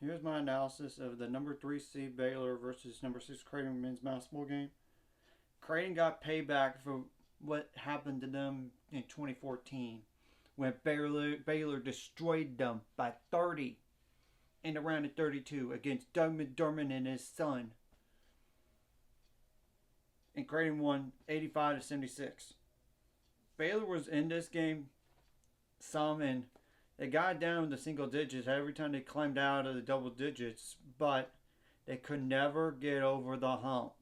Here's my analysis of the number 3 seed Baylor versus number 6 Creighton men's basketball game. Creighton got payback for what happened to them in 2014 when Baylor destroyed them by 30 in the round of 32 against Doug McDermott and his son. And Creighton won 85 to 76. Baylor was in this game some, and they got down to single digits every time they climbed out of the double digits, but they could never get over the hump.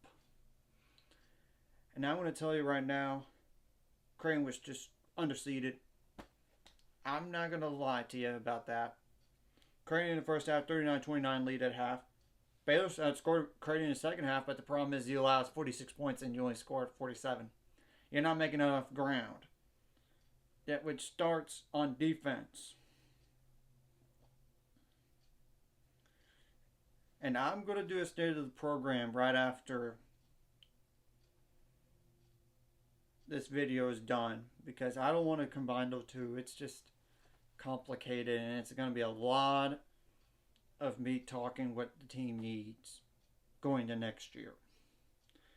And I'm going to tell you right now, Creighton was just underseeded. I'm not going to lie to you about that. Creighton in the first half, 39-29 lead at half. Baylor outscored Creighton in the second half, but the problem is you allows 46 points and you only scored 47. You're not making enough ground. That which starts on defense. And I'm going to do a state of the program right after this video is done because I don't want to combine those two. It's just complicated and it's going to be a lot of me talking what the team needs going to next year.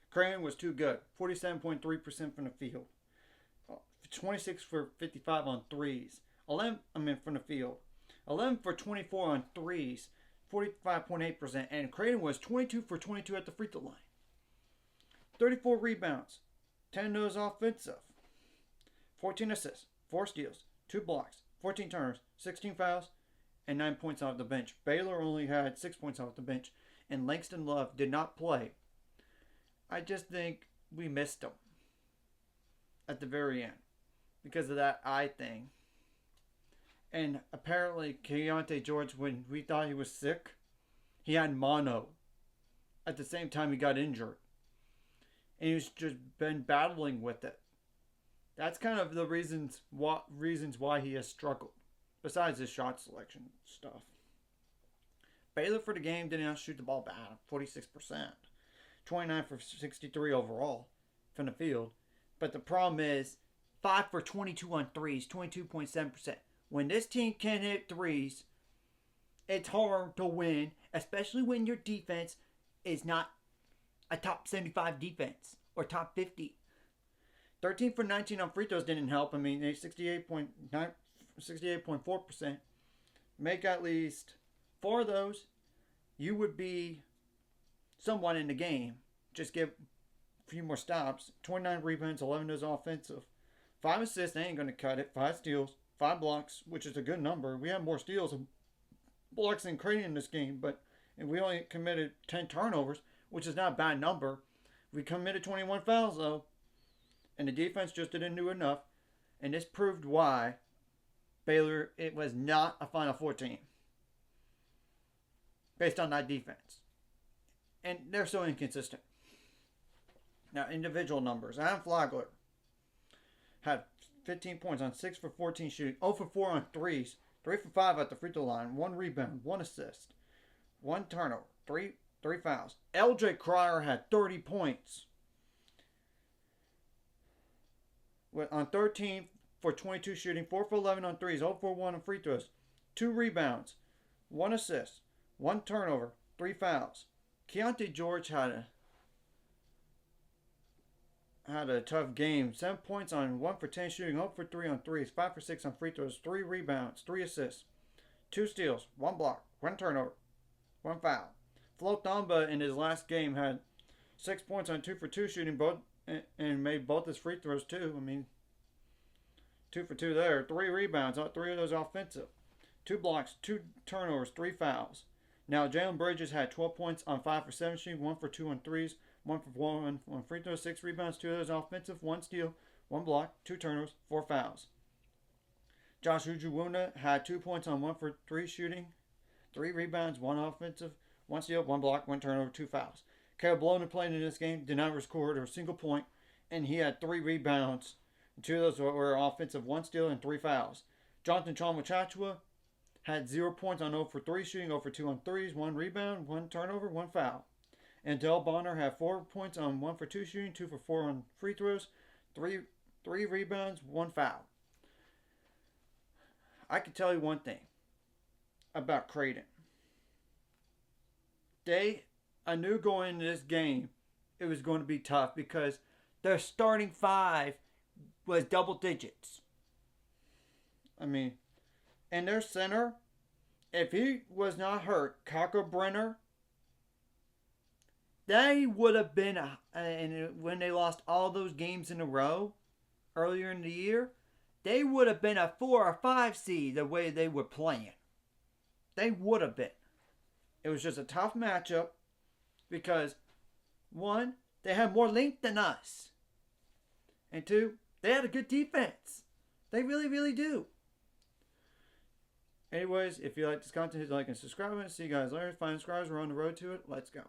Creighton was too good. 47.3% from the field. 26 for 55 on threes. 11 from the field. 11 for 24 on threes. 45.8%. And Creighton was 22 for 22 at the free throw line. 34 rebounds. 10 of those offensive. 14 assists. 4 steals. 2 blocks. 14 turnovers. 16 fouls. And 9 points off the bench. Baylor only had 6 points off the bench. And Langston Love did not play. I just think we missed him at the very end because of that eye thing. And apparently Keontae George, when we thought he was sick, he had mono at the same time he got injured. And he's just been battling with it. That's kind of the reasons why he has struggled, besides his shot selection stuff. Baylor for the game did not shoot the ball bad, 46%. 29 for 63 overall from the field. But the problem is 5 for 22 on threes, 22.7%. When this team can hit threes, it's hard to win, especially when your defense is not a top 75 defense or top 50. 13 for 19 on free throws didn't help. I mean, they 68.4%. Make at least 4 of those, you would be someone in the game. Just give a few more stops. 29 rebounds, 11 is offensive. 5 assists, they ain't going to cut it. 5 steals, 5 blocks, which is a good number. We have more steals and blocks than Creighton in this game, but we only committed 10 turnovers, which is not a bad number. We committed 21 fouls, though, and the defense just didn't do enough. And this proved why Baylor, it was not a Final Four team based on that defense. And they're so inconsistent. Now, individual numbers. Adam Flagler had 15 points on 6 for 14 shooting, 0 for 4 on threes, 3 for 5 at the free throw line, 1 rebound, 1 assist, 1 turnover, 3 fouls. LJ Cryer had 30 points on 13 for 22 shooting, 4 for 11 on threes, 0 for 1 on free throws, 2 rebounds, 1 assist, 1 turnover, 3 fouls. Keontae George had a tough game. 7 points on 1 for 10 shooting, 0 for 3 on threes, 5 for 6 on free throws, 3 rebounds, 3 assists, 2 steals, 1 block, 1 turnover, 1 foul. Flo Thamba in his last game had 6 points on 2 for 2 shooting, and made both his free throws too. I mean, 2 for 2 there. 3 rebounds, 3 of those offensive. 2 blocks, 2 turnovers, 3 fouls. Now, Jalen Bridges had 12 points on 5 for 7 shooting, 1 for 2 on threes, 1 for 1 on free throws, 6 rebounds, 2 of those offensive, 1 steal, 1 block, 2 turnovers, 4 fouls. Josh Ujuwuna had 2 points on 1 for 3 shooting, 3 rebounds, 1 offensive, 1 steal, 1 block, 1 turnover, 2 fouls. Caleb Blona played in this game, did not record a single point, and he had 3 rebounds. 2 of those were offensive, 1 steal, and 3 fouls. Jonathan Chonwa-Chachua had 0 points on 0 for 3 shooting, 0 for 2 on threes, 1 rebound, 1 turnover, 1 foul. And Del Bonner had 4 points on 1 for 2 shooting, 2 for 4 on free throws, 3 rebounds, 1 foul. I can tell you one thing about Creighton. I knew going into this game it was going to be tough because their starting five was double digits. I mean, and their center, if he was not hurt, Brenner, they would have been, and when they lost all those games in a row earlier in the year, they would have been a 4 or 5 seed the way they were playing. They would have been. It was just a tough matchup because, one, they had more length than us. And two, they had a good defense. They really, really do. Anyways, if you like this content, hit like and subscribe. See you guys later. Find subscribers. We're on the road to it. Let's go.